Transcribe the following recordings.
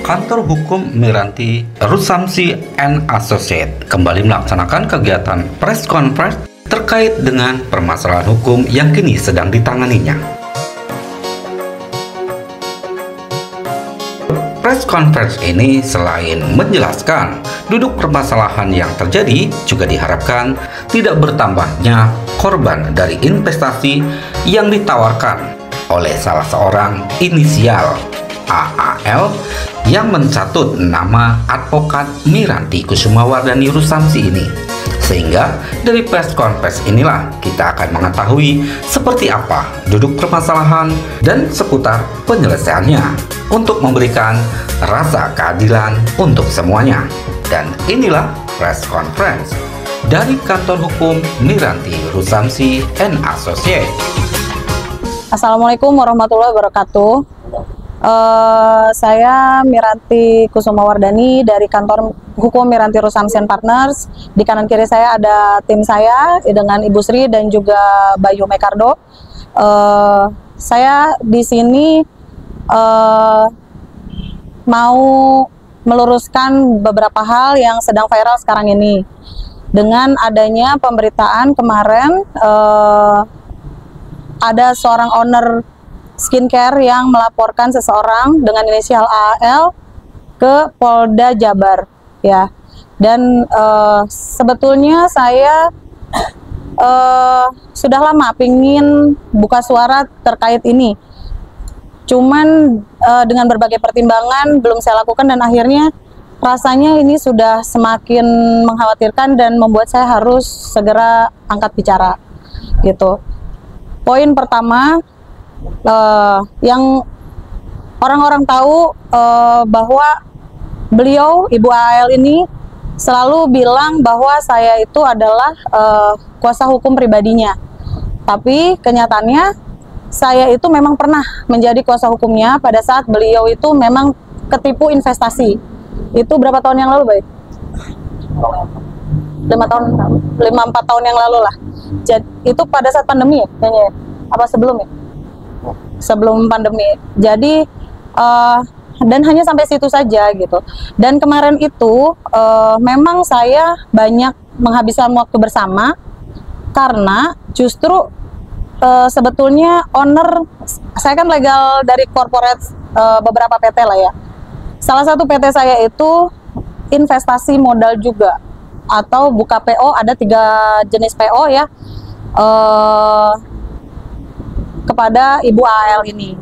Kantor Hukum Miranti Rusamsi and Associate kembali melaksanakan kegiatan press conference terkait dengan permasalahan hukum yang kini sedang ditanganinya. Press conference ini selain menjelaskan duduk permasalahan yang terjadi, juga diharapkan tidak bertambahnya korban dari investasi yang ditawarkan oleh salah seorang inisial AAL yang mencatut nama advokat Miranti Kusumawardhani Rusamsi ini. Sehingga dari press conference inilah kita akan mengetahui seperti apa duduk permasalahan dan seputar penyelesaiannya untuk memberikan rasa keadilan untuk semuanya. Dan inilah press conference dari Kantor Hukum Miranti Rusamsi and Associate. Assalamualaikum warahmatullahi wabarakatuh. Saya Miranti Kusumawardhani dari Kantor Hukum Miranti Rusamsi and Partners. Di kanan kiri saya ada tim saya dengan Ibu Sri dan juga Bayu Mekardo. Saya di sini mau meluruskan beberapa hal yang sedang viral sekarang ini. Dengan adanya pemberitaan kemarin, ada seorang owner skincare yang melaporkan seseorang dengan inisial AAL ke Polda Jabar, ya. Dan sebetulnya saya sudah lama pingin buka suara terkait ini. Cuman dengan berbagai pertimbangan belum saya lakukan, dan akhirnya rasanya ini sudah semakin mengkhawatirkan dan membuat saya harus segera angkat bicara, gitu. Poin pertama, yang orang-orang tahu bahwa beliau, Ibu AAL ini, selalu bilang bahwa saya itu adalah kuasa hukum pribadinya. Tapi kenyataannya saya itu memang pernah menjadi kuasa hukumnya pada saat beliau itu memang ketipu investasi. Itu berapa tahun yang lalu, Baik? 5-4 tahun yang lalu lah. Jadi, itu pada saat pandemi ya? Kayaknya, apa sebelum ya? Sebelum pandemi. Jadi dan hanya sampai situ saja gitu. Dan kemarin itu memang saya banyak menghabiskan waktu bersama karena justru sebetulnya owner, saya kan legal dari corporate beberapa PT lah ya. Salah satu PT saya itu investasi modal juga, atau buka PO, ada 3 jenis PO ya, kepada Ibu AAL ini.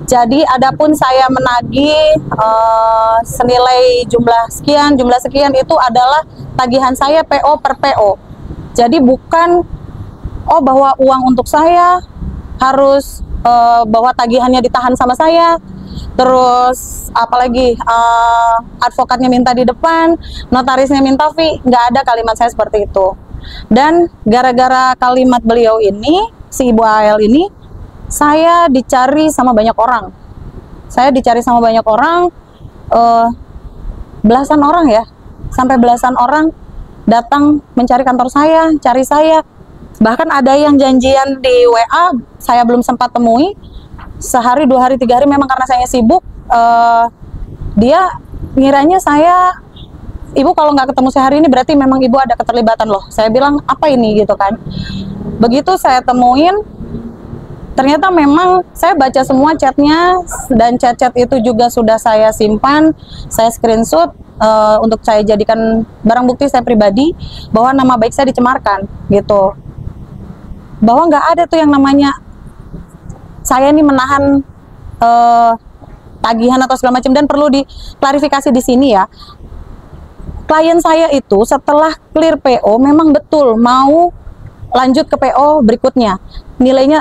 Jadi adapun saya menagih senilai jumlah sekian itu adalah tagihan saya PO per PO. Jadi bukan bahwa uang untuk saya harus bahwa tagihannya ditahan sama saya, terus apalagi advokatnya minta di depan, notarisnya minta fee. Nggak ada kalimat saya seperti itu. Dan gara-gara kalimat beliau ini, si Ibu AAL ini, saya dicari sama banyak orang. Belasan orang ya, sampai belasan orang datang mencari kantor saya, cari saya. Bahkan ada yang janjian di WA, saya belum sempat temui. Sehari, 2 hari, 3 hari, memang karena saya sibuk. Dia ngiranya saya, Ibu kalau nggak ketemu saya hari ini berarti memang Ibu ada keterlibatan loh. Saya bilang, apa ini gitu kan. Begitu saya temuin, ternyata memang saya baca semua chatnya, dan chat-chat itu juga sudah saya simpan, saya screenshot untuk saya jadikan barang bukti saya pribadi bahwa nama baik saya dicemarkan gitu. Bahwa nggak ada tuh yang namanya saya ini menahan tagihan atau segala macam. Dan perlu diklarifikasi di sini ya, klien saya itu setelah clear PO memang betul mau lanjut ke PO berikutnya. Nilainya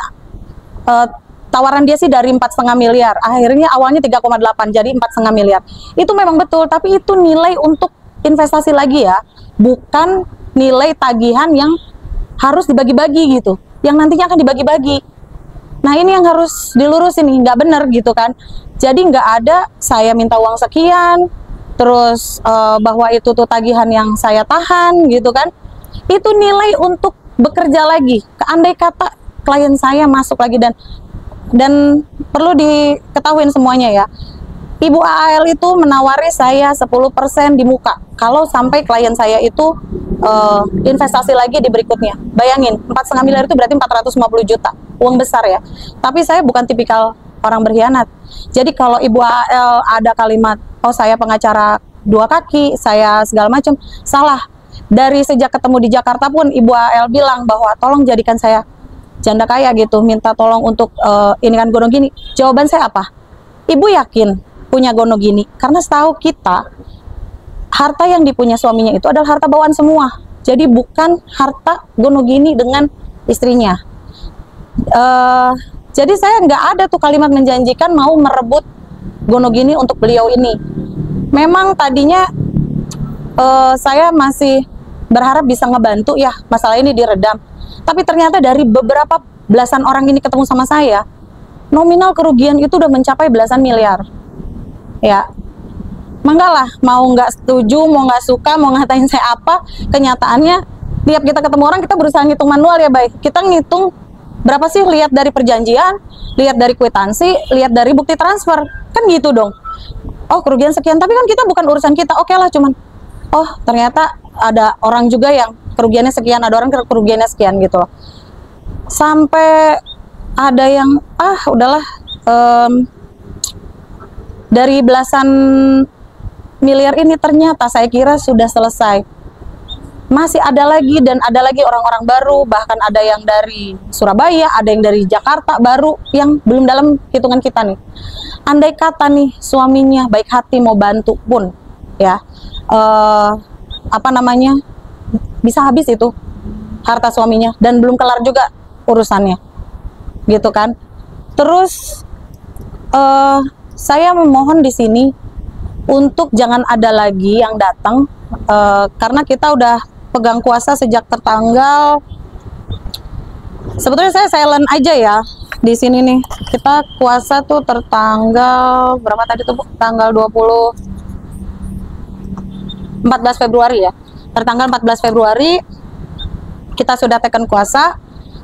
tawaran dia sih dari 4,5 miliar, akhirnya awalnya 3,8 jadi 4,5 miliar. Itu memang betul, tapi itu nilai untuk investasi lagi ya, bukan nilai tagihan yang harus dibagi-bagi gitu, yang nantinya akan dibagi-bagi. Nah ini yang harus dilurusin nih, nggak bener gitu kan. Jadi nggak ada saya minta uang sekian, terus bahwa itu tuh tagihan yang saya tahan gitu kan. Itu nilai untuk bekerja lagi. Andai kata klien saya masuk lagi, dan perlu diketahui semuanya ya, Ibu AAL itu menawari saya 10% di muka kalau sampai klien saya itu investasi lagi di berikutnya. Bayangin, 4,5 miliar itu berarti 450 juta, uang besar ya. Tapi saya bukan tipikal orang berkhianat. Jadi kalau Ibu AAL ada kalimat, oh saya pengacara 2 kaki, saya segala macam, salah. Dari sejak ketemu di Jakarta pun Ibu AAL bilang bahwa tolong jadikan saya janda kaya gitu, minta tolong untuk ini kan gonogini gini. Jawaban saya apa? Ibu yakin punya gonogini? Karena setahu kita harta yang dipunya suaminya itu adalah harta bawaan semua. Jadi bukan harta gonogini dengan istrinya. Jadi saya nggak ada tuh kalimat menjanjikan mau merebut gonogini untuk beliau ini. Memang tadinya saya masih berharap bisa ngebantu ya masalah ini diredam. Tapi ternyata dari beberapa belasan orang ini ketemu sama saya, nominal kerugian itu udah mencapai belasan miliar. Ya, manggalah, mau nggak setuju, mau nggak suka, mau ngatain saya apa, kenyataannya tiap kita ketemu orang kita berusaha ngitung manual ya, baik. Kita ngitung berapa sih, lihat dari perjanjian, lihat dari kwitansi, lihat dari bukti transfer, kan gitu dong. Oh kerugian sekian, tapi kan kita bukan urusan kita, oke lah, cuman oh ternyata ada orang juga yang kerugiannya sekian, ada orang kerugiannya sekian gitu loh. Sampai ada yang udahlah, dari belasan miliar ini ternyata saya kira sudah selesai. Masih ada lagi dan ada lagi orang-orang baru, bahkan ada yang dari Surabaya, ada yang dari Jakarta baru yang belum dalam hitungan kita nih. Andai kata nih suaminya baik hati mau bantu pun ya, bisa habis itu harta suaminya dan belum kelar juga urusannya gitu kan. Terus saya memohon di sini untuk jangan ada lagi yang datang, karena kita udah pegang kuasa sejak tertanggal, sebetulnya saya silent aja ya di sini nih. Kita kuasa tuh tertanggal berapa tadi tuh Bu? Tanggal 14 Februari ya. Tertanggal 14 Februari kita sudah tekan kuasa.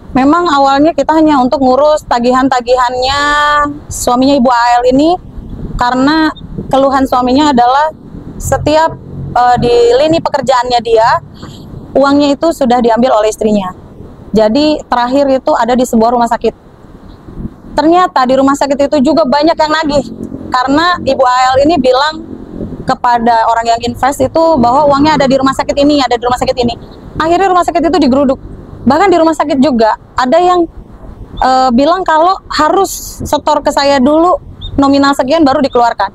Memang awalnya kita hanya untuk ngurus tagihan-tagihannya suaminya Ibu AL ini, karena keluhan suaminya adalah setiap di lini pekerjaannya dia, uangnya itu sudah diambil oleh istrinya. Jadi terakhir itu ada di sebuah rumah sakit. Ternyata di rumah sakit itu juga banyak yang nagih, karena Ibu AL ini bilang kepada orang yang invest itu bahwa uangnya ada di rumah sakit ini, ada di rumah sakit ini. Akhirnya rumah sakit itu digeruduk. Bahkan di rumah sakit juga ada yang bilang kalau harus setor ke saya dulu nominal sekian baru dikeluarkan.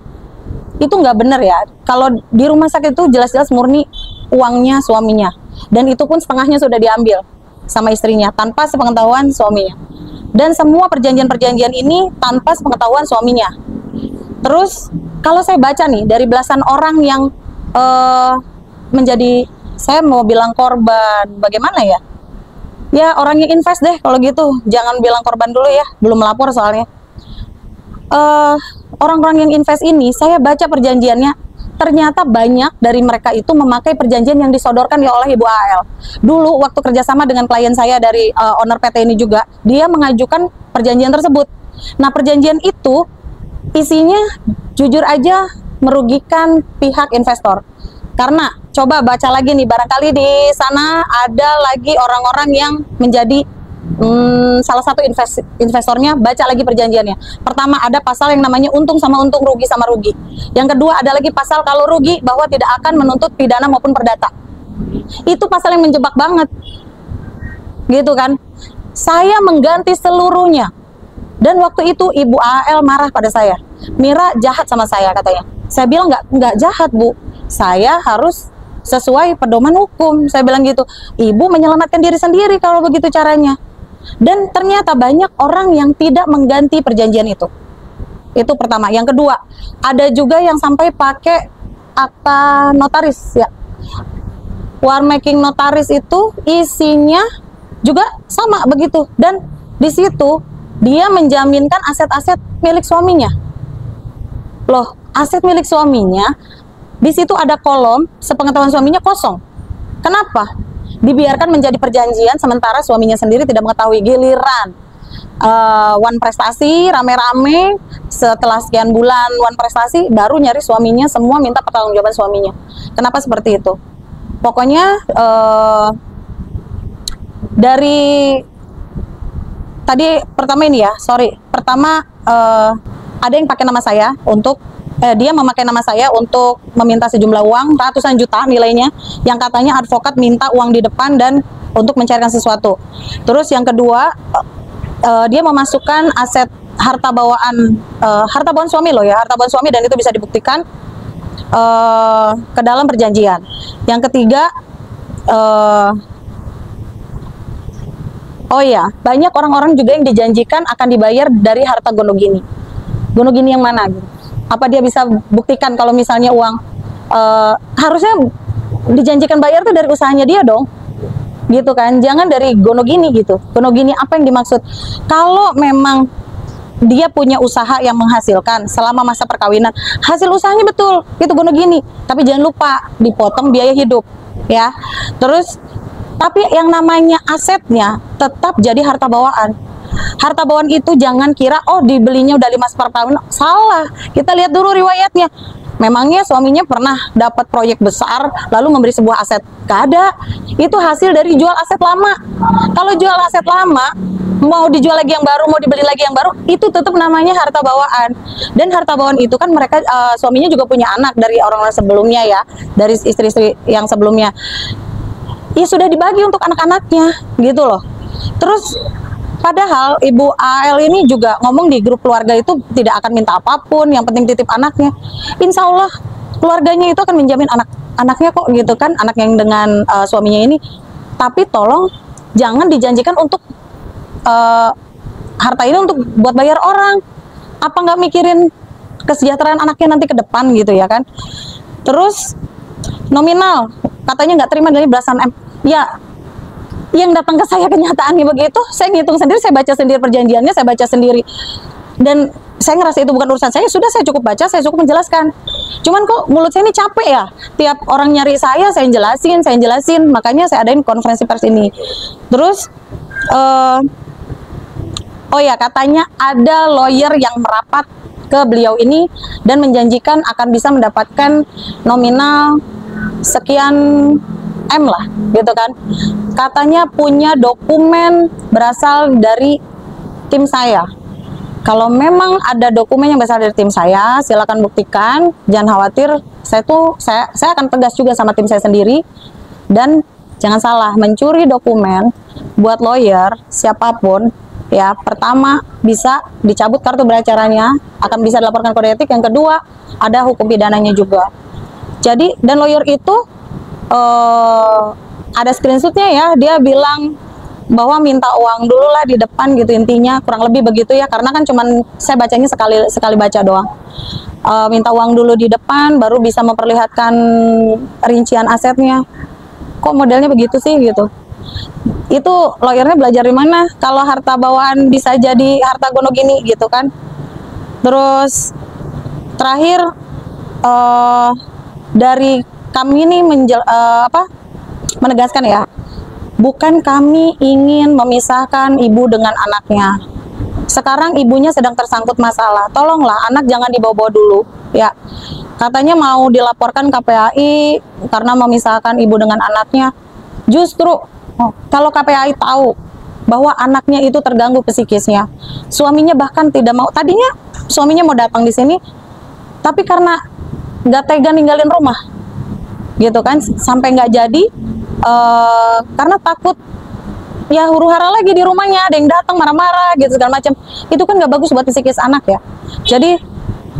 Itu nggak benar ya. Kalau di rumah sakit itu jelas-jelas murni uangnya suaminya, dan itu pun setengahnya sudah diambil sama istrinya tanpa sepengetahuan suaminya, dan semua perjanjian-perjanjian ini tanpa sepengetahuan suaminya. Terus kalau saya baca nih dari belasan orang yang menjadi, saya mau bilang korban, bagaimana ya? Ya orang yang invest deh kalau gitu, jangan bilang korban dulu ya, belum melapor soalnya. Orang-orang yang invest ini, saya baca perjanjiannya, ternyata banyak dari mereka itu memakai perjanjian yang disodorkan ya oleh Ibu AL. Dulu waktu kerjasama dengan klien saya dari owner PT ini juga, dia mengajukan perjanjian tersebut. Nah perjanjian itu isinya jujur aja merugikan pihak investor. Karena coba baca lagi nih, barangkali di sana ada lagi orang-orang yang menjadi salah satu investornya, baca lagi perjanjiannya. Pertama ada pasal yang namanya untung sama untung, rugi sama rugi. Yang kedua ada lagi pasal kalau rugi bahwa tidak akan menuntut pidana maupun perdata. Itu pasal yang menjebak banget, gitu kan. Saya mengganti seluruhnya, dan waktu itu Ibu AL marah pada saya. Mira jahat sama saya katanya. Saya bilang nggak jahat Bu, saya harus sesuai pedoman hukum. Saya bilang gitu. Ibu menyelamatkan diri sendiri kalau begitu caranya. Dan ternyata banyak orang yang tidak mengganti perjanjian itu. Itu pertama. Yang kedua, ada juga yang sampai pakai akta notaris ya. War making notaris itu isinya juga sama begitu, dan di situ dia menjaminkan aset-aset milik suaminya. Loh, aset milik suaminya di situ ada kolom sepengetahuan suaminya kosong. Kenapa? Dibiarkan menjadi perjanjian sementara suaminya sendiri tidak mengetahui. Giliran Wan prestasi rame-rame, setelah sekian bulan Wan prestasi baru nyari suaminya, semua minta pertanggungjawaban suaminya. Kenapa seperti itu? Pokoknya dari tadi pertama ini ya, pertama ada yang pakai nama saya untuk dia memakai nama saya untuk meminta sejumlah uang ratusan juta nilainya, yang katanya advokat minta uang di depan dan untuk mencarikan sesuatu. Terus yang kedua, dia memasukkan aset harta bawaan suami loh ya, harta bawaan suami, dan itu bisa dibuktikan ke dalam perjanjian. Yang ketiga, oh iya, banyak orang-orang juga yang dijanjikan akan dibayar dari harta Gonogini. Gonogini yang mana gitu? Apa dia bisa buktikan kalau misalnya uang harusnya dijanjikan bayar tuh dari usahanya dia dong, gitu kan? Jangan dari Gonogini gitu. Gonogini apa yang dimaksud? Kalau memang dia punya usaha yang menghasilkan selama masa perkawinan, hasil usahanya betul, itu Gonogini. Tapi jangan lupa dipotong biaya hidup, ya. Terus tapi yang namanya asetnya tetap jadi harta bawaan. Harta bawaan itu jangan kira oh dibelinya udah 5 perkawinan. Salah. Kita lihat dulu riwayatnya. Memangnya suaminya pernah dapat proyek besar lalu memberi sebuah aset? Gak ada. Itu hasil dari jual aset lama. Kalau jual aset lama, mau dijual lagi yang baru, mau dibeli lagi yang baru, itu tetap namanya harta bawaan. Dan harta bawaan itu kan mereka suaminya juga punya anak dari orang-orang sebelumnya ya, dari istri-istri yang sebelumnya. Ya sudah dibagi untuk anak-anaknya gitu loh. Terus padahal Ibu AL ini juga ngomong di grup keluarga itu tidak akan minta apapun, yang penting titip anaknya. Insya Allah keluarganya itu akan menjamin anak-anaknya kok gitu kan, anak yang dengan suaminya ini. Tapi tolong jangan dijanjikan untuk harta ini untuk buat bayar orang. Apa nggak mikirin kesejahteraan anaknya nanti ke depan gitu ya kan. Terus nominal katanya nggak terima dari belasan M. Ya, yang datang ke saya kenyataannya begitu, saya ngitung sendiri, saya baca sendiri perjanjiannya, saya baca sendiri. Dan saya ngerasa itu bukan urusan saya, sudah saya cukup baca, saya cukup menjelaskan. Cuman kok mulut saya ini capek ya, tiap orang nyari saya jelasin, makanya saya adain konferensi pers ini. Terus, oh ya katanya ada lawyer yang merapat ke beliau ini dan menjanjikan akan bisa mendapatkan nominal sekian M lah gitu kan, katanya punya dokumen berasal dari tim saya. Kalau memang ada dokumen yang berasal dari tim saya, silakan buktikan, jangan khawatir, saya akan tegas juga sama tim saya sendiri. Dan jangan salah, mencuri dokumen buat lawyer siapapun ya, pertama bisa dicabut kartu beracaranya, akan bisa dilaporkan kode etik. Yang kedua, ada hukum pidananya juga. Jadi, dan lawyer itu ada screenshotnya ya, dia bilang bahwa minta uang dulu lah di depan gitu, intinya kurang lebih begitu ya, karena kan cuman saya bacanya sekali baca doang. Minta uang dulu di depan baru bisa memperlihatkan rincian asetnya. Kok modelnya begitu sih gitu. Itu lawyernya belajar di mana kalau harta bawaan bisa jadi harta Gonogini gitu kan. Terus terakhir dari kami ini menegaskan ya, bukan kami ingin memisahkan ibu dengan anaknya. Sekarang ibunya sedang tersangkut masalah, tolonglah anak jangan dibawa-bawa dulu ya. Katanya mau dilaporkan KPAI karena memisahkan ibu dengan anaknya. Justru kalau KPAI tahu bahwa anaknya itu terganggu psikisnya, suaminya bahkan tidak mau, tadinya suaminya mau datang di sini, tapi karena nggak tega ninggalin rumah gitu kan, sampai nggak jadi karena takut ya huru hara lagi di rumahnya, ada yang datang marah-marah gitu segala macam. Itu kan nggak bagus buat psikis anak ya. Jadi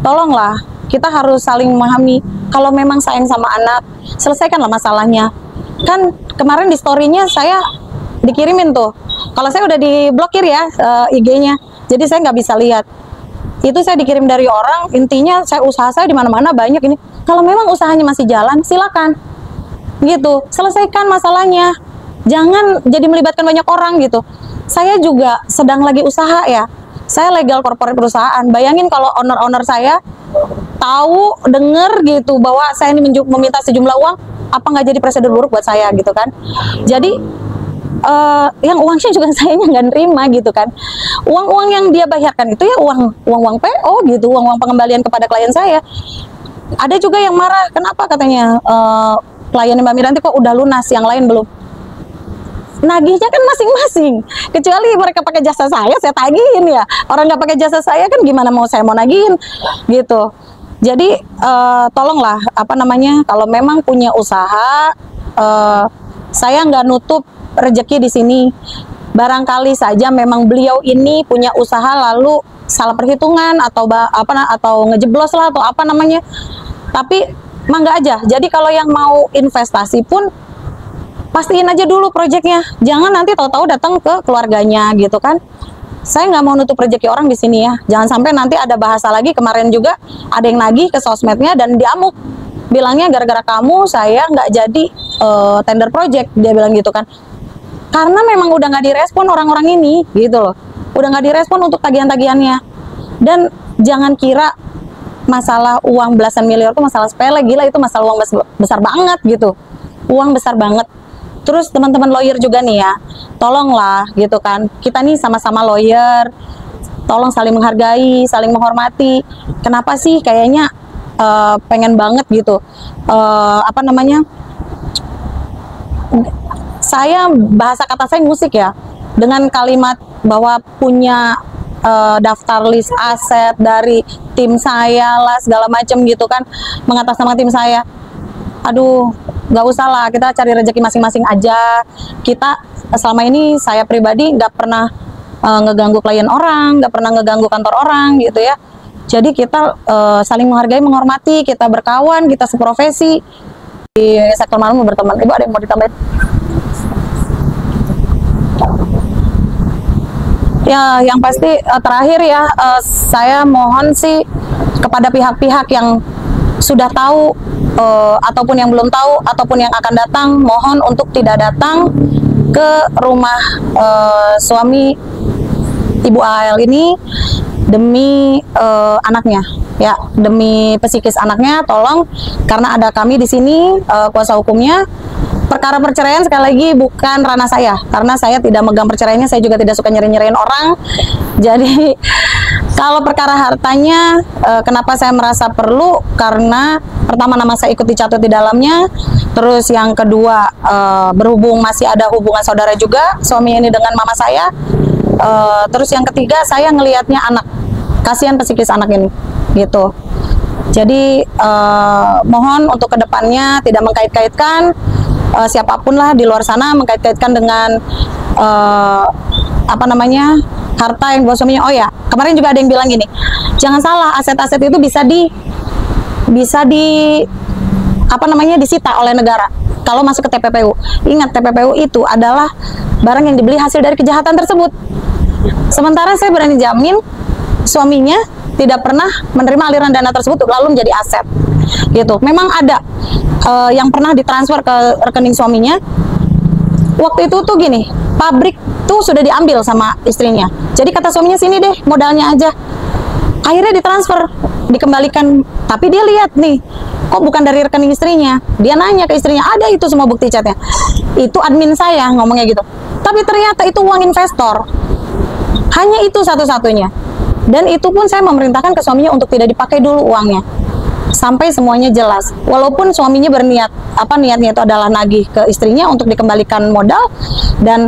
tolonglah, kita harus saling memahami. Kalau memang sayang sama anak, selesaikanlah masalahnya. Kan kemarin di story-nya saya dikirimin tuh, kalau saya udah diblokir ya IG-nya, jadi saya nggak bisa lihat. Itu saya dikirim dari orang, intinya usaha saya di mana-mana banyak ini. Kalau memang usahanya masih jalan, silakan gitu, selesaikan masalahnya. Jangan jadi melibatkan banyak orang gitu. Saya juga sedang lagi usaha ya, saya legal corporate perusahaan. Bayangin kalau owner-owner saya tahu, denger gitu bahwa saya ini meminta sejumlah uang, apa nggak jadi presiden buruk buat saya gitu kan. Jadi yang uangnya juga saya nggak nerima gitu kan. Uang-uang yang dia bayarkan itu ya uang PO gitu, uang pengembalian kepada klien saya. Ada juga yang marah, kenapa katanya klien Mbak Miranti kok udah lunas, yang lain belum. Nagihnya kan masing-masing, kecuali mereka pakai jasa saya tagihin ya. Orang nggak pakai jasa saya kan gimana mau saya mau nagihin gitu. Jadi tolonglah apa namanya, kalau memang punya usaha, saya nggak nutup rezeki di sini. Barangkali saja memang beliau ini punya usaha lalu salah perhitungan atau atau ngejeblos lah atau apa namanya. Tapi mangga aja. Jadi kalau yang mau investasi pun pastiin aja dulu proyeknya, jangan nanti tahu-tahu datang ke keluarganya gitu kan. Saya nggak mau nutup rezeki orang di sini ya, jangan sampai nanti ada bahasa lagi. Kemarin juga ada yang nagih ke sosmednya dan diamuk, bilangnya gara-gara kamu saya nggak jadi tender project, dia bilang gitu kan. Karena memang udah nggak direspon orang-orang ini gitu loh, udah nggak direspon untuk tagihan-tagihannya. Dan jangan kira masalah uang belasan miliar itu masalah sepele, gila itu masalah uang besar banget gitu, uang besar banget. Terus teman-teman lawyer juga nih ya, tolonglah gitu kan, kita nih sama-sama lawyer, tolong saling menghargai, saling menghormati. Kenapa sih kayaknya pengen banget gitu, apa namanya, saya bahasa kata saya musik ya, dengan kalimat bahwa punya daftar list aset dari tim saya lah segala macam gitu kan, mengatasnamakan tim saya. Aduh, nggak usah lah, kita cari rezeki masing-masing aja. Kita selama ini, saya pribadi nggak pernah ngeganggu klien orang, nggak pernah ngeganggu kantor orang gitu ya. Jadi kita saling menghargai, menghormati, kita berkawan, kita seprofesi di sektor malam berteman. Ibu ada yang mau ditambahin? Ya, yang pasti terakhir ya, saya mohon sih kepada pihak-pihak yang sudah tahu ataupun yang belum tahu ataupun yang akan datang, mohon untuk tidak datang ke rumah suami Ibu AL ini demi anaknya ya, demi psikis anaknya. Tolong, karena ada kami di sini kuasa hukumnya. Perkara perceraian sekali lagi bukan ranah saya, karena saya tidak megang perceraiannya, saya juga tidak suka nyerahin orang. Jadi kalau perkara hartanya, kenapa saya merasa perlu? Karena pertama, nama saya ikut dicatut di dalamnya. Terus yang kedua, berhubung masih ada hubungan saudara juga suami ini dengan mama saya. Terus yang ketiga, saya ngelihatnya anak, kasihan psikis anak ini gitu. Jadi mohon untuk kedepannya tidak mengkait-kaitkan siapapun lah di luar sana, mengkait-kaitkan dengan apa namanya, harta yang buat suaminya. Oh ya, kemarin juga ada yang bilang gini, jangan salah, aset-aset itu bisa di apa namanya, disita oleh negara kalau masuk ke TPPU. Ingat, TPPU itu adalah barang yang dibeli hasil dari kejahatan tersebut. Sementara saya berani jamin suaminya tidak pernah menerima aliran dana tersebut lalu menjadi aset gitu. Memang ada yang pernah ditransfer ke rekening suaminya. Waktu itu tuh gini, pabrik tuh sudah diambil sama istrinya. Jadi kata suaminya, sini deh modalnya aja. Akhirnya ditransfer, dikembalikan. Tapi dia lihat nih, kok bukan dari rekening istrinya. Dia nanya ke istrinya, ada itu semua bukti catnya. Itu admin saya ngomongnya gitu. Tapi ternyata itu uang investor. Hanya itu satu-satunya. Dan itu pun saya memerintahkan ke suaminya untuk tidak dipakai dulu uangnya sampai semuanya jelas. Walaupun suaminya berniat, apa niatnya itu adalah nagih ke istrinya untuk dikembalikan modal, dan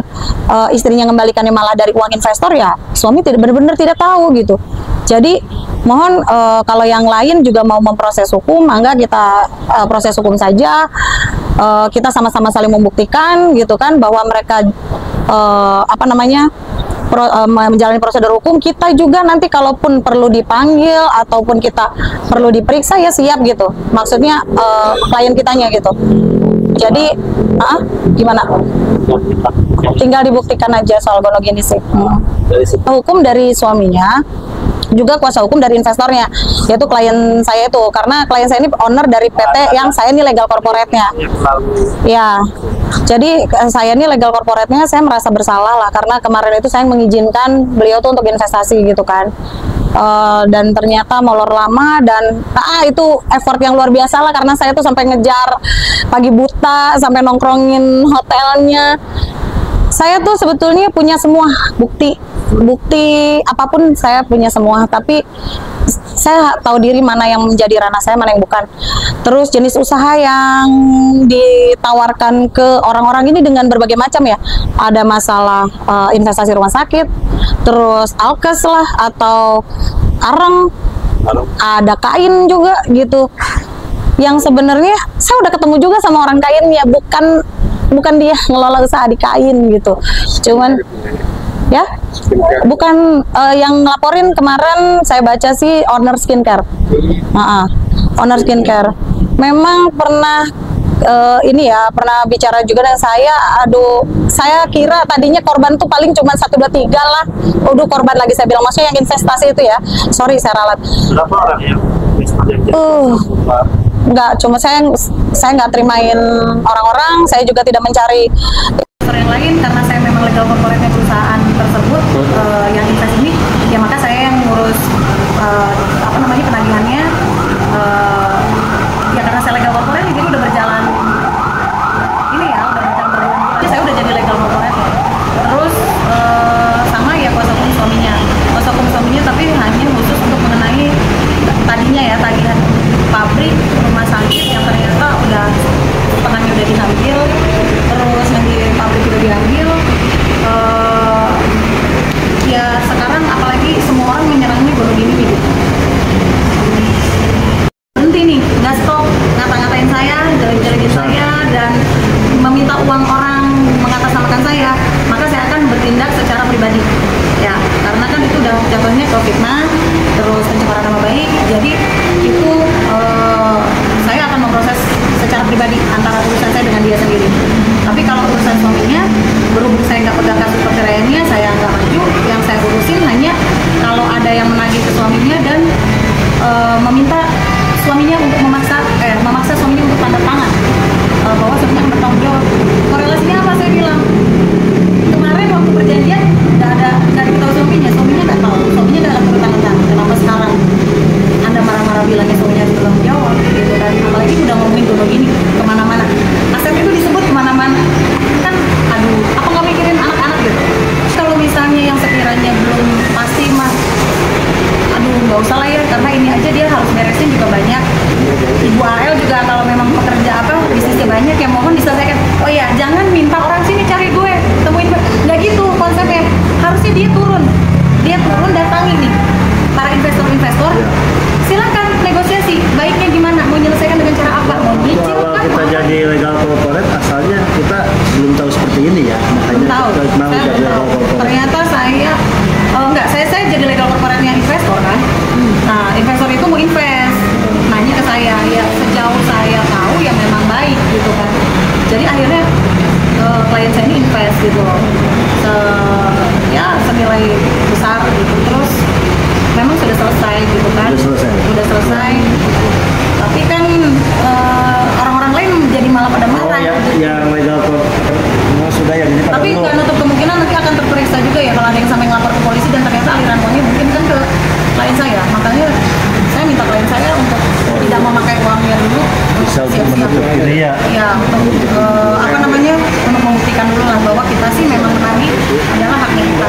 istrinya mengembalikannya malah dari uang investor, ya suami tidak benar-benar tidak tahu gitu. Jadi mohon kalau yang lain juga mau memproses hukum, mangga kita proses hukum saja. Kita sama-sama saling membuktikan gitu kan bahwa mereka apa namanya, menjalani prosedur hukum. Kita juga nanti kalaupun perlu dipanggil ataupun kita perlu diperiksa ya siap gitu, maksudnya klien kitanya gitu. Jadi gimana, tinggal dibuktikan aja soal gonogenisik. Hukum dari suaminya, juga kuasa hukum dari investornya, yaitu klien saya itu, karena klien saya ini owner dari PT yang saya ini legal corporate-nya. Ya, jadi saya ini legal corporate-nya, saya merasa bersalah lah, karena kemarin itu saya mengizinkan beliau tuh untuk investasi gitu kan. Dan ternyata molor lama, dan itu effort yang luar biasa lah, karena saya tuh sampai ngejar pagi buta, sampai nongkrongin hotelnya. Saya tuh sebetulnya punya semua bukti apapun, saya punya semua, tapi saya tahu diri mana yang menjadi ranah saya, mana yang bukan. Terus jenis usaha yang ditawarkan ke orang-orang ini dengan berbagai macam ya, ada masalah investasi rumah sakit, terus alkes lah, atau areng, ada kain juga gitu. Yang sebenarnya saya udah ketemu juga sama orang kain ya, bukan dia ngelola usaha di kain gitu, cuman ya bukan yang ngelaporin kemarin saya baca sih owner skincare. Owner skincare memang pernah ini ya, pernah bicara juga dengan saya. Aduh, saya kira tadinya korban tuh paling cuma 1, 2, 3 lah. Udah korban lagi saya bilang, maksudnya yang investasi itu ya, sorry saya ralat. Berapa orang yang Enggak, cuma saya nggak terimain orang-orang, saya juga tidak mencari yang lain karena saya memang legal corporate perusahaan tersebut yang invest ini, ya maka saya yang ngurus penagihannya, ya karena saya legal corporate jadi udah berjalan ini ya, udah berjalan berbulan-bulan, saya udah jadi legal corporate. Terus sama ya kuasa hukum suaminya, tapi hanya khusus untuk mengenai tadinya ya tagihan pabrik, rumah sakit yang ternyata udah setengahnya udah diambil, terus yang di pabrik udah diambil. Ya sekarang apalagi semua orang menyerangnya baru gini gitu. Berhenti nih, nggak stop ngata-ngatain saya, jelek-jelekin saya, dan meminta uang orang, mengatasnamakan saya, maka saya akan bertindak secara pribadi. Ya, karena kan itu udah jatuhnya ke fitnah, terus pencemaran nama baik. Jadi itu saya akan memproses secara pribadi antara urusan saya dengan dia sendiri. Tapi kalau urusan suaminya, berhubung saya nggak pegang kasus perceraiannya, saya nggak maju. Yang saya urusin hanya kalau ada yang menagih ke suaminya dan meminta suaminya untuk memaksa suaminya untuk tanda tangan bahwa suaminya akan bertanggung jawab. Korelasinya apa? Saya bilang kemarin waktu perjanjian nggak diketahui suaminya nggak tahu, suaminya nggak turun tangan. Kenapa sekarang Anda marah-marah bilangnya suaminya harus bertanggung jawab gitu, dan apalagi udah ngomongin dulu gini kemana-mana, aset itu disebut kemana-mana kan. Aduh, apa nggak mikirin anak-anak gitu? Kalau misalnya yang sekiranya belum pasti mah, aduh nggak usah lah ya, karena ini aja dia harus beresin juga banyak. Ibu AL juga kalau memang pekerja bisnisnya banyak, yang mohon diselesaikan. Oh ya, jangan minta orang sini cari gue, temuin gue, nggak gitu konsepnya. Harusnya dia turun datangi nih para investor, silakan negosiasi, baiknya gimana, mau menyelesaikan dengan cara apa, mau nyicil kalau kan? kita jadi legal corporate, asalnya kita belum tahu seperti ini ya, makanya Tahu, kita mau saya jadi belum legal tahu. corporate. Ternyata saya jadi legal corporate-nya investor kan. Nah, investor itu mau invest, nanya ke saya, ya sejauh saya tahu ya memang baik gitu kan. Jadi akhirnya klien saya ini invest gitu loh, senilai besar gitu. Terus memang sudah selesai gitu kan, udah selesai. Tapi kan orang-orang lain jadi malah pada marah. Yang legal corporate sudah yang ini. Tapi nggak nutup kemungkinan nanti akan terperiksa juga ya kalau ada yang sampai ngelapor ke polisi dan ternyata aliran uangnya mungkin kan ke klien saya. Makanya saya minta klien saya untuk tidak memakai uangnya dulu, bisa untuk menutup diri ya. Ya, untuk untuk membuktikan dulu lah bahwa kita sih memang menagih adalah haknya kita.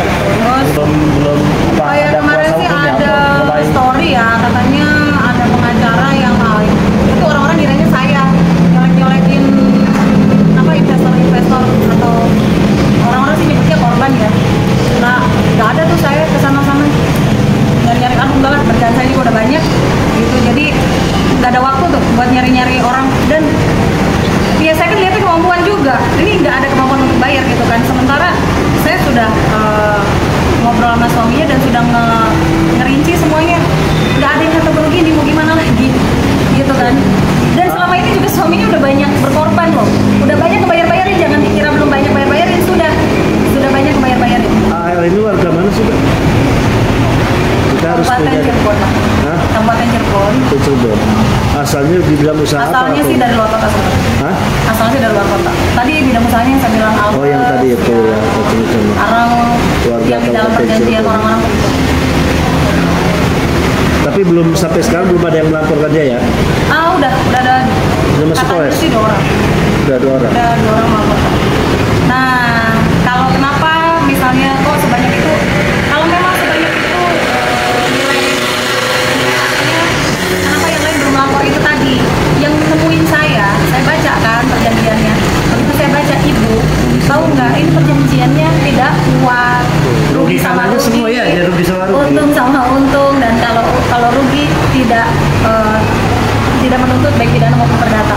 Terus belum kayak kemarin sih ada story ya, katanya ada pengacara yang itu orang-orang kiranya saya nyolek-nyolekin investor atau orang-orang sih nyebutnya korban ya. Nah, nggak ada tuh saya kesana-sana nyari-nyari, enggak lah, kerjaan saya juga udah banyak gitu, jadi nggak ada waktu tuh buat nyari-nyari orang. Dan ya saya kan lihatnya kemampuan juga, ini nggak ada kemampuan untuk bayar gitu kan. Sementara saya sudah ngobrol sama suaminya dan sudah ngerinci semuanya, nggak ada yang kata begini, mau gimana lagi gitu kan. Dan selama ini juga suaminya udah banyak berkorban loh, udah banyak kebayar-bayarin, jangan dikira belum banyak bayar-bayarin, sudah banyak kebayar-bayarin. AL ini warga mana sih, Pak? Kita harus Kabupaten Cirebon. Kabupaten Cirebon. Asalnya di bidang usaha asalnya apa? Sih dari luar kota sebenarnya. Hah? Asalnya sih dari luar kota. Tadi bidang usahanya yang saya bilang alkes. Oh, yang tadi itu ya, macam-macam. Arang Warga yang di dalam Kabupaten perjanjian Cirebon. orang-orang begitu. Tapi belum sampai sekarang belum ada yang melaporkan dia ya? Udah ada Udah masuk Katanya OS? sih 2 orang. Udah 2 orang. Udah 2 orang melapor. Nah, kalau kenapa misalnya kok sebanyak itu? Kalau memang sebanyak itu nilai indikasinya, kenapa yang lain belum melapor itu tadi? Yang nemuin saya baca kan perjanjiannya. Begitu saya baca, ibu, tahu nggak ini perjanjiannya tidak kuat. Rugi sama Aja rugi. semua ya, aja rugi sama rugi. Untung sama untung, dan kalau rugi tidak menuntut baik pidana maupun perdata.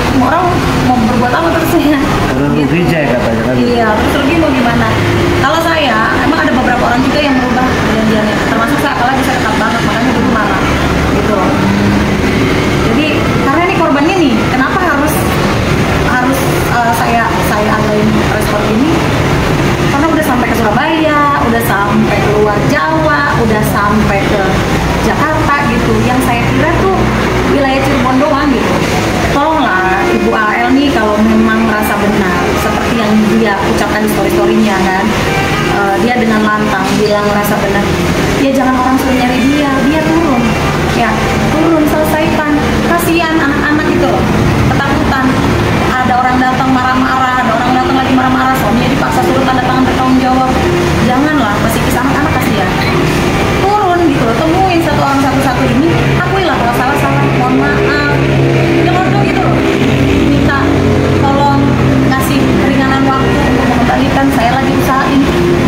Semua orang mau berbuat apa terusnya? Karena rugi aja ya katanya kan. Iya, terus rugi mau gimana? Kalau saya, emang ada beberapa orang juga yang merubah perjanjiannya, termasuk saya, apalagi saya dekat banget, makanya dulu marah gitu loh. Jadi karena ini korbannya nih, kenapa harus saya adain respon ini? Karena udah sampai ke Surabaya, udah sampai ke luar Jawa, udah sampai ke Jakarta gitu. Yang saya kira tuh wilayah Cirebon doang gitu. Tolonglah Ibu AL nih kalau memang merasa benar seperti yang dia ucapkan di story-storynya kan, dia dengan lantang bilang merasa benar, ya jangan orang suruh nyari dia turun, ya turun, selesaikan. Kasihan anak-anak itu loh, ketakutan. Ada orang datang marah-marah, ada orang datang lagi marah-marah, suaminya dipaksa suruh tanda tangan bertanggung jawab. Janganlah, psikis anak-anak kasihan. Turun gitu loh, temuin satu orang satu-satu ini, akuilah kalau salah-salah, mohon maaf. Nyelonong gitu loh, minta tolong ngasih keringanan waktu untuk mengembalikan, saya lagi usahain.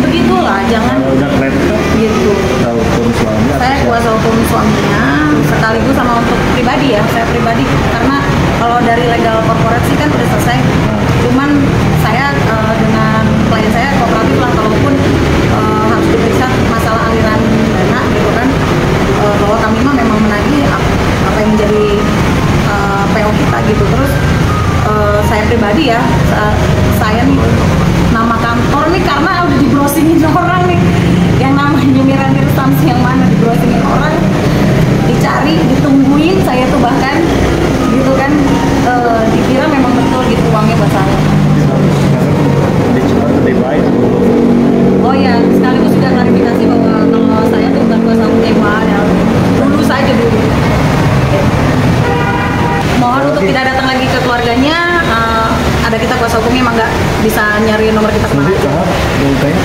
Begitulah, jangan Kalau udah kelihatan gitu. tahu hukum suaminya. Saya kuasa hukum suaminya, sekaligus sama untuk pribadi ya, saya pribadi, karena kalau dari legal corporate sih kan udah selesai. Cuman saya dengan klien saya kooperatif lah, kalaupun harus diperiksa masalah aliran dana gitu kan, bahwa kami mah memang menagih apa yang menjadi PO kita gitu. Terus saya pribadi ya, saya nih nama kantor nih karena udah di browsingin orang nih, yang namanya Mirani Restansi yang mana di browsingin orang, dicari, ditungguin saya tuh bahkan gitu kan, dikira memang betul gitu uangnya buat saya. Dia cuma lebih baik. Oh ya, sekaligus juga klarifikasi bahwa kalau saya tuh bukan kuasa hukum ya, dulu saja dulu. Mohon untuk tidak datang lagi ke keluarganya, ada kita kuasa hukumnya emang nggak bisa nyari nomor kita kemana. Nanti tahap mau tanya